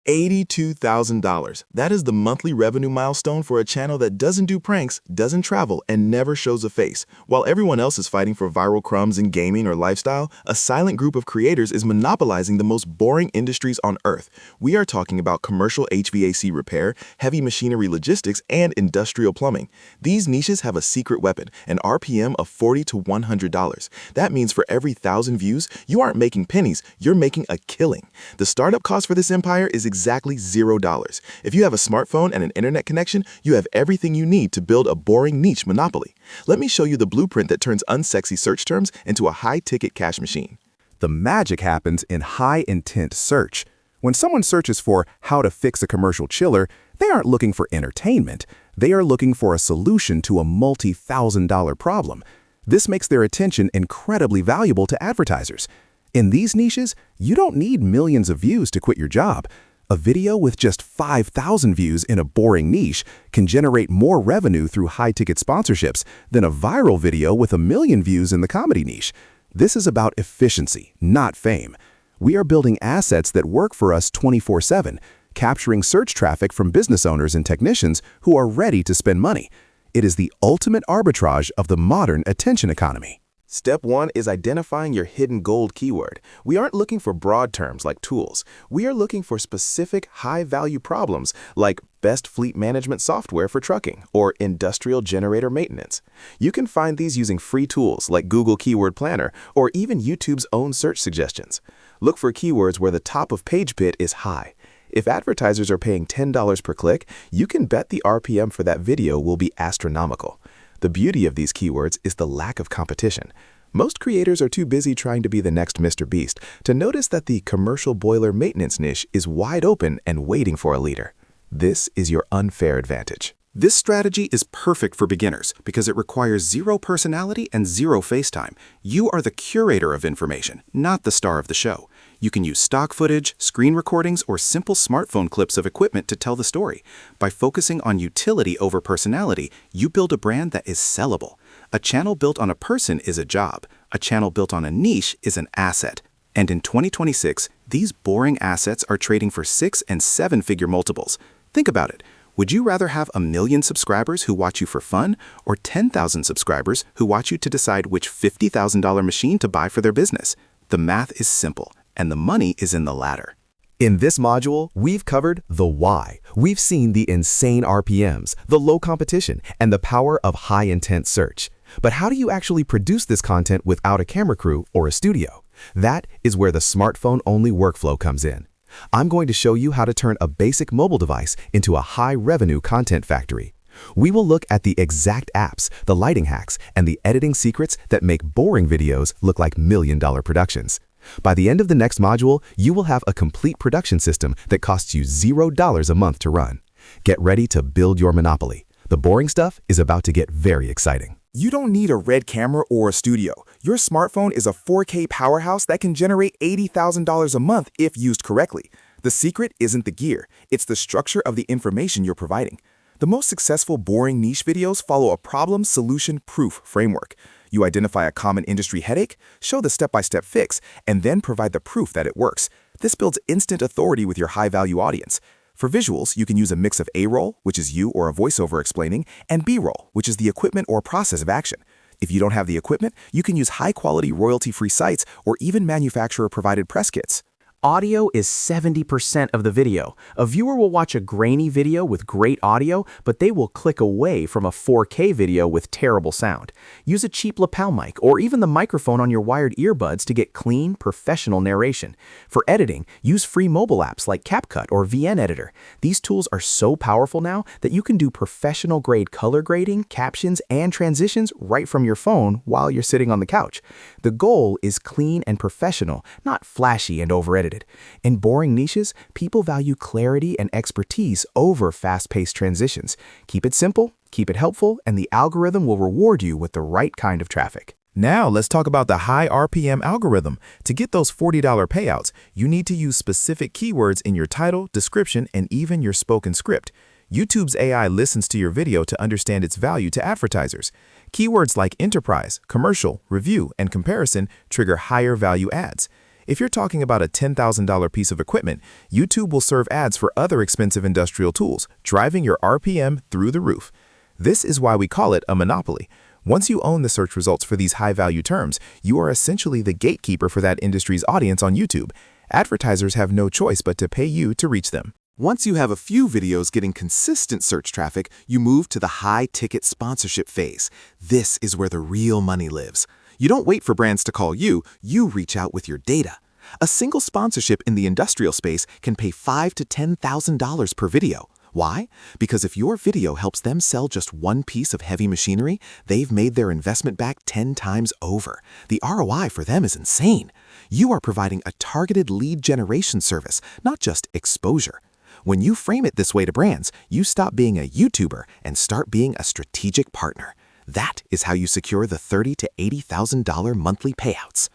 $82,000. That is the monthly revenue milestone for a channel that doesn't do pranks, doesn't travel, and never shows a face. While everyone else is fighting for viral crumbs in gaming or lifestyle, a silent group of creators is monopolizing the most boring industries on Earth. We are talking about commercial HVAC repair, heavy machinery logistics, and industrial plumbing. These niches have a secret weapon, an RPM of $40 to $100. That means for every 1,000 views, you aren't making pennies, you're making a killing. The startup cost for this empire is exactly $0. If you have a smartphone and an internet connection, you have everything you need to build a boring niche monopoly. Let me show you the blueprint that turns unsexy search terms into a high-ticket cash machine. The magic happens in high-intent search. When someone searches for how to fix a commercial chiller, they aren't looking for entertainment. They are looking for a solution to a multi-thousand-dollar problem. This makes their attention incredibly valuable to advertisers. In these niches, you don't need millions of views to quit your job. A video with just 5,000 views in a boring niche can generate more revenue through high-ticket sponsorships than a viral video with 1 million views in the comedy niche. This is about efficiency, not fame. We are building assets that work for us 24/7, capturing search traffic from business owners and technicians who are ready to spend money. It is the ultimate arbitrage of the modern attention economy. Step 1 is identifying your hidden gold keyword. We aren't looking for broad terms like tools. We are looking for specific high-value problems like best fleet management software for trucking or industrial generator maintenance. You can find these using free tools like Google Keyword Planner or even YouTube's own search suggestions. Look for keywords where the top of page bid is high. If advertisers are paying $10 per click, you can bet the RPM for that video will be astronomical. The beauty of these keywords is the lack of competition. Most creators are too busy trying to be the next Mr. Beast to notice that the commercial boiler maintenance niche is wide open and waiting for a leader. This is your unfair advantage. This strategy is perfect for beginners because it requires zero personality and zero face time. You are the curator of information, not the star of the show. You can use stock footage, screen recordings, or simple smartphone clips of equipment to tell the story. By focusing on utility over personality, you build a brand that is sellable. A channel built on a person is a job. A channel built on a niche is an asset. And in 2026, these boring assets are trading for 6- and 7-figure multiples. Think about it. Would you rather have 1 million subscribers who watch you for fun or 10,000 subscribers who watch you to decide which $50,000 machine to buy for their business? The math is simple, and the money is in the latter. In this module, we've covered the why. We've seen the insane RPMs, the low competition, and the power of high-intent search. But how do you actually produce this content without a camera crew or a studio? That is where the smartphone-only workflow comes in. I'm going to show you how to turn a basic mobile device into a high-revenue content factory. We will look at the exact apps, the lighting hacks, and the editing secrets that make boring videos look like million-dollar productions. By the end of the next module, you will have a complete production system that costs you $0 a month to run. Get ready to build your monopoly. The boring stuff is about to get very exciting. You don't need a red camera or a studio. Your smartphone is a 4K powerhouse that can generate $80,000 a month if used correctly. The secret isn't the gear, it's the structure of the information you're providing. The most successful boring niche videos follow a problem-solution-proof framework. You identify a common industry headache, show the step-by-step fix, and then provide the proof that it works. This builds instant authority with your high-value audience. For visuals, you can use a mix of A-roll, which is you or a voiceover explaining, and B-roll, which is the equipment or process of action. If you don't have the equipment, you can use high-quality royalty-free sites or even manufacturer-provided press kits. Audio is 70% of the video. A viewer will watch a grainy video with great audio, but they will click away from a 4K video with terrible sound. Use a cheap lapel mic or even the microphone on your wired earbuds to get clean, professional narration. For editing, use free mobile apps like CapCut or VN Editor. These tools are so powerful now that you can do professional-grade color grading, captions, and transitions right from your phone while you're sitting on the couch. The goal is clean and professional, not flashy and over-edited. In boring niches, people value clarity and expertise over fast-paced transitions. Keep it simple, keep it helpful, and the algorithm will reward you with the right kind of traffic. Now let's talk about the high RPM algorithm. To get those $40 payouts, you need to use specific keywords in your title, description, and even your spoken script. YouTube's AI listens to your video to understand its value to advertisers. Keywords like enterprise, commercial, review, and comparison trigger higher value ads. If you're talking about a $10,000 piece of equipment, YouTube will serve ads for other expensive industrial tools, driving your RPM through the roof. This is why we call it a monopoly. Once you own the search results for these high-value terms, you are essentially the gatekeeper for that industry's audience on YouTube. Advertisers have no choice but to pay you to reach them. Once you have a few videos getting consistent search traffic, you move to the high-ticket sponsorship phase. This is where the real money lives. You don't wait for brands to call you, you reach out with your data. A single sponsorship in the industrial space can pay $5,000 to $10,000 per video. Why? Because if your video helps them sell just one piece of heavy machinery, they've made their investment back 10 times over. The ROI for them is insane. You are providing a targeted lead generation service, not just exposure. When you frame it this way to brands, you stop being a YouTuber and start being a strategic partner. That is how you secure the $30,000 to $80,000 monthly payouts.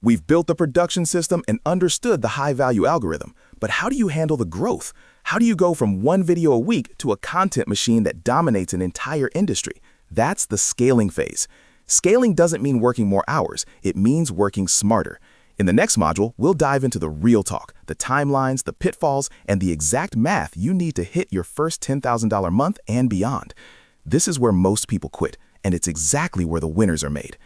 We've built the production system and understood the high-value algorithm. But how do you handle the growth? How do you go from one video a week to a content machine that dominates an entire industry? That's the scaling phase. Scaling doesn't mean working more hours. It means working smarter. In the next module, we'll dive into the real talk, the timelines, the pitfalls, and the exact math you need to hit your first $10,000 month and beyond. This is where most people quit, and it's exactly where the winners are made.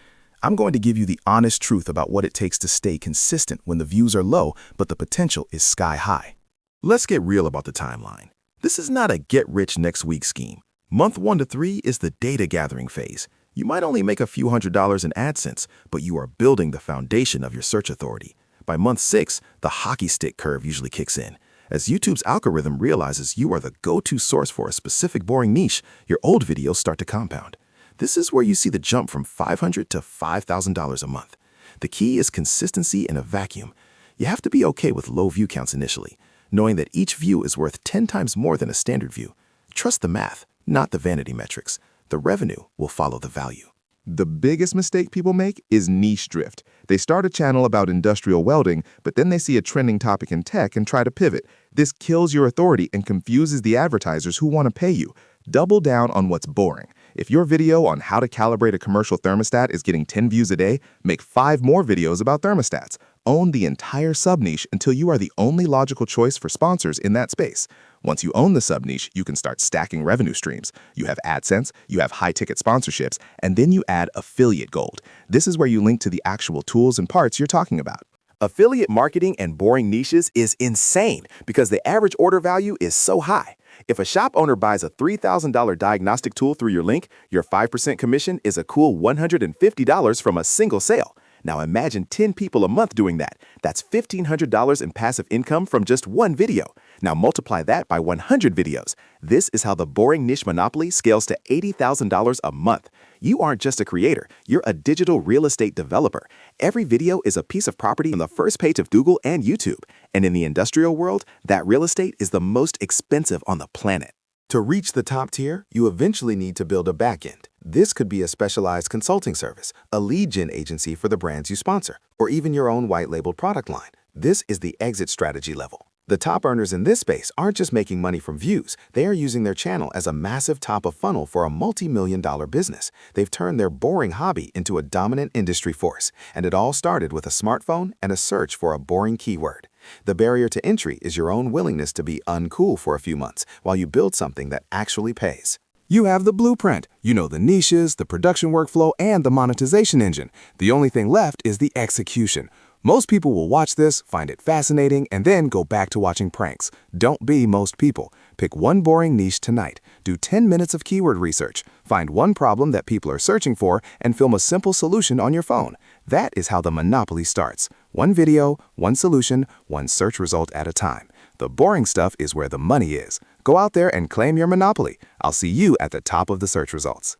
I'm going to give you the honest truth about what it takes to stay consistent when the views are low, but the potential is sky high. Let's get real about the timeline. This is not a get-rich-next-week scheme. Month 1 to 3 is the data gathering phase. You might only make a few $100s in AdSense, but you are building the foundation of your search authority. By month 6, the hockey stick curve usually kicks in. As YouTube's algorithm realizes you are the go-to source for a specific boring niche, your old videos start to compound. This is where you see the jump from $500 to $5,000 a month. The key is consistency in a vacuum. You have to be okay with low view counts initially, knowing that each view is worth 10 times more than a standard view. Trust the math, not the vanity metrics. The revenue will follow the value. The biggest mistake people make is niche drift. They start a channel about industrial welding, but then they see a trending topic in tech and try to pivot. This kills your authority and confuses the advertisers who want to pay you. Double down on what's boring. If your video on how to calibrate a commercial thermostat is getting 10 views a day, make 5 more videos about thermostats. Own the entire sub-niche until you are the only logical choice for sponsors in that space. Once you own the sub-niche, you can start stacking revenue streams. You have AdSense, you have high-ticket sponsorships, and then you add affiliate gold. This is where you link to the actual tools and parts you're talking about. Affiliate marketing and boring niches is insane because the average order value is so high. If a shop owner buys a $3,000 diagnostic tool through your link, your 5% commission is a cool $150 from a single sale. Now imagine 10 people a month doing that. That's $1,500 in passive income from just one video. Now multiply that by 100 videos. This is how the boring niche monopoly scales to $80,000 a month. You aren't just a creator, you're a digital real estate developer. Every video is a piece of property on the first page of Google and YouTube. And in the industrial world, that real estate is the most expensive on the planet. To reach the top tier, you eventually need to build a backend. This could be a specialized consulting service, a lead gen agency for the brands you sponsor, or even your own white-labeled product line. This is the exit strategy level. The top earners in this space aren't just making money from views. They are using their channel as a massive top of funnel for a multi-million-dollar business. They've turned their boring hobby into a dominant industry force. And it all started with a smartphone and a search for a boring keyword. The barrier to entry is your own willingness to be uncool for a few months while you build something that actually pays. You have the blueprint. You know the niches, the production workflow, and the monetization engine. The only thing left is the execution. Most people will watch this, find it fascinating, and then go back to watching pranks. Don't be most people. Pick one boring niche tonight. Do 10 minutes of keyword research. Find one problem that people are searching for and film a simple solution on your phone. That is how the monopoly starts. One video, one solution, one search result at a time. The boring stuff is where the money is. Go out there and claim your monopoly. I'll see you at the top of the search results.